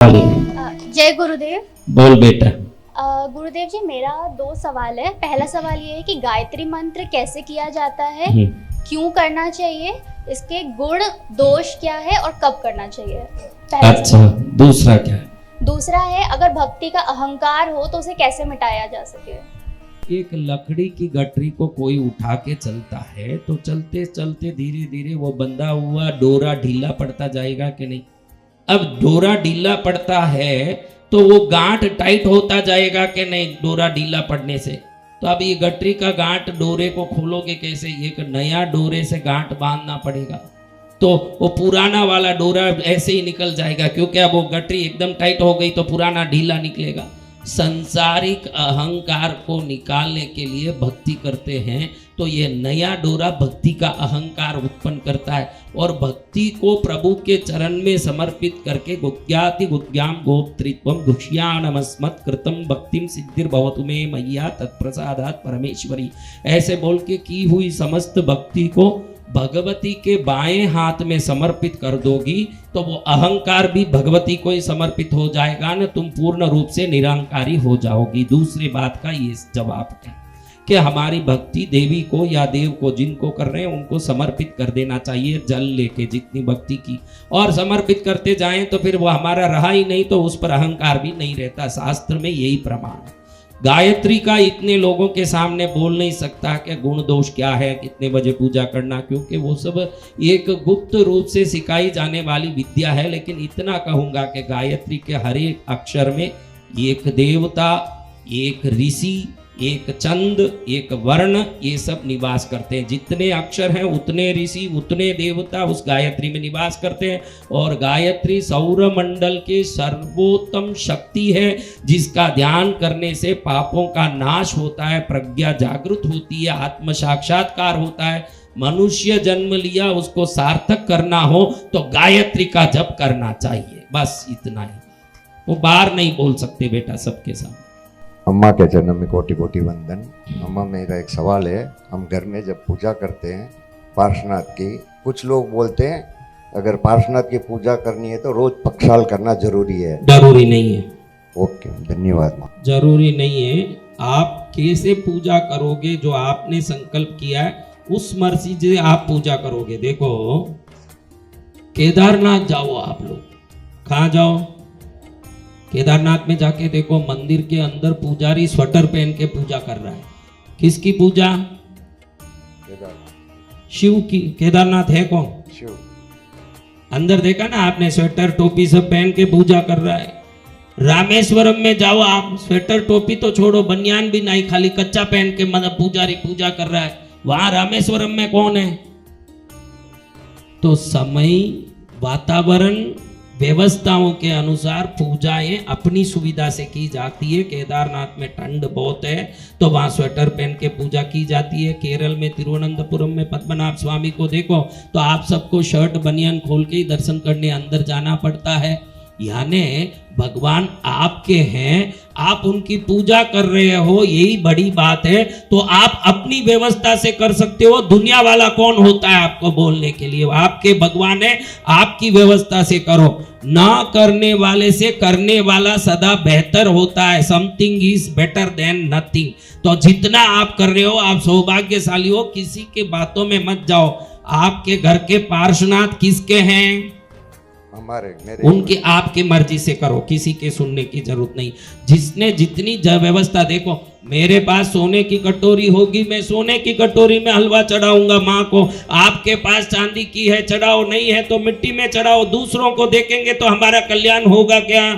जय गुरुदेव। बोल बेटा। गुरुदेव जी, मेरा दो सवाल है। पहला सवाल ये है कि गायत्री मंत्र कैसे किया जाता है, क्यों करना चाहिए, इसके गुण दोष क्या है और कब करना चाहिए। अच्छा, दूसरा क्या है? दूसरा है, अगर भक्ति का अहंकार हो तो उसे कैसे मिटाया जा सके। एक लकड़ी की गठरी को कोई उठा के चलता है तो चलते चलते धीरे धीरे वो बंधा हुआ डोरा ढीला पड़ता जाएगा कि नहीं। अब डोरा ढीला पड़ता है तो वो गांठ टाइट होता जाएगा कि नहीं डोरा ढीला पड़ने से। तो अब ये गठरी का गांठ डोरे को खोलोगे कैसे, एक नया डोरे से गांठ बांधना पड़ेगा। तो वो पुराना वाला डोरा ऐसे ही निकल जाएगा, क्योंकि अब वो गठरी एकदम टाइट हो गई तो पुराना ढीला निकलेगा। संसारिक अहंकार को निकालने के लिए भक्ति करते हैं तो ये नया डोरा भक्ति का अहंकार उत्पन्न करता है, और भक्ति को प्रभु के चरण में समर्पित करके गुह्याति गुह्याम गोप्त्रित्वम गुह्यानमस्मत् कृतम भक्तिम सिद्धिर्भवतु मे मय्या तत्प्रसादात् परमेश्वरी, ऐसे बोल के की हुई समस्त भक्ति को भगवती के बाएं हाथ में समर्पित कर दोगी तो वो अहंकार भी भगवती को ही समर्पित हो जाएगा ना, तुम पूर्ण रूप से निरंकारी हो जाओगी। दूसरी बात का ये जवाब है कि हमारी भक्ति देवी को या देव को जिनको कर रहे हैं उनको समर्पित कर देना चाहिए जल लेके, जितनी भक्ति की, और समर्पित करते जाएं तो फिर वो हमारा रहा ही नहीं तो उस पर अहंकार भी नहीं रहता। शास्त्र में यही प्रमाण है। गायत्री का इतने लोगों के सामने बोल नहीं सकता कि गुण दोष क्या है, कितने बजे पूजा करना, क्योंकि वो सब एक गुप्त रूप से सिखाई जाने वाली विद्या है। लेकिन इतना कहूंगा कि गायत्री के हर एक अक्षर में एक देवता, एक ऋषि, एक चंद, एक वर्ण, ये सब निवास करते हैं। जितने अक्षर हैं उतने ऋषि, उतने देवता उस गायत्री में निवास करते हैं। और गायत्री सौर मंडल के सर्वोत्तम शक्ति है, जिसका ध्यान करने से पापों का नाश होता है, प्रज्ञा जागृत होती है, आत्म साक्षात्कार होता है। मनुष्य जन्म लिया, उसको सार्थक करना हो तो गायत्री का जप करना चाहिए, बस इतना ही। वो बाहर नहीं बोल सकते बेटा सबके सामने। अम्मा के जन्म में कोटि कोटि वंदन। अम्मा, मेरा एक सवाल है। हम घर में जब पूजा करते हैं पार्श्वनाथ की, कुछ लोग बोलते हैं अगर पार्श्वनाथ की पूजा करनी है तो रोज पक्षाल करना जरूरी है। जरूरी नहीं है। ओके, धन्यवाद। जरूरी नहीं है। आप कैसे पूजा करोगे, जो आपने संकल्प किया है उस मर्जी से आप पूजा करोगे। देखो, केदारनाथ जाओ आप लोग, कहाँ जाओ, केदारनाथ में जाके देखो, मंदिर के अंदर पुजारी स्वेटर पहन के पूजा कर रहा है। किसकी पूजा? शिव की। केदारनाथ है कौन? शिव। अंदर देखा ना आपने, स्वेटर टोपी सब पहन के पूजा कर रहा है। रामेश्वरम में जाओ आप, स्वेटर टोपी तो छोड़ो, बनियान भी नहीं, खाली कच्चा पहन के मतलब पुजारी पूजा कर रहा है। वहां रामेश्वरम में कौन है? तो समय, वातावरण, व्यवस्थाओं के अनुसार पूजाएं अपनी सुविधा से की जाती है। केदारनाथ में ठंड बहुत है तो वहाँ स्वेटर पहन के पूजा की जाती है। केरल में तिरुवनंतपुरम में पद्मनाभ स्वामी को देखो तो आप सबको शर्ट बनियान खोल के ही दर्शन करने अंदर जाना पड़ता है। यानी भगवान आपके हैं, आप उनकी पूजा कर रहे हो, यही बड़ी बात है। तो आप अपनी व्यवस्था से कर सकते हो। दुनिया वाला कौन होता है आपको बोलने के लिए? आपके भगवान है, आपकी व्यवस्था से करो। ना करने वाले से करने वाला सदा बेहतर होता है। Something is better than nothing. तो जितना आप कर रहे हो आप सौभाग्यशाली हो, किसी के बातों में मत जाओ। आपके घर के पार्श्वनाथ किसके हैं? हमारे, उनकी आपकी मर्जी से करो, किसी के सुनने की जरूरत नहीं। जिसने जितनी व्यवस्था, देखो मेरे पास सोने की कटोरी होगी, मैं सोने की कटोरी में हलवा चढ़ाऊंगा माँ को। आपके पास चांदी की है, चढ़ाओ, नहीं है तो मिट्टी में चढ़ाओ। दूसरों को देखेंगे तो हमारा कल्याण होगा क्या?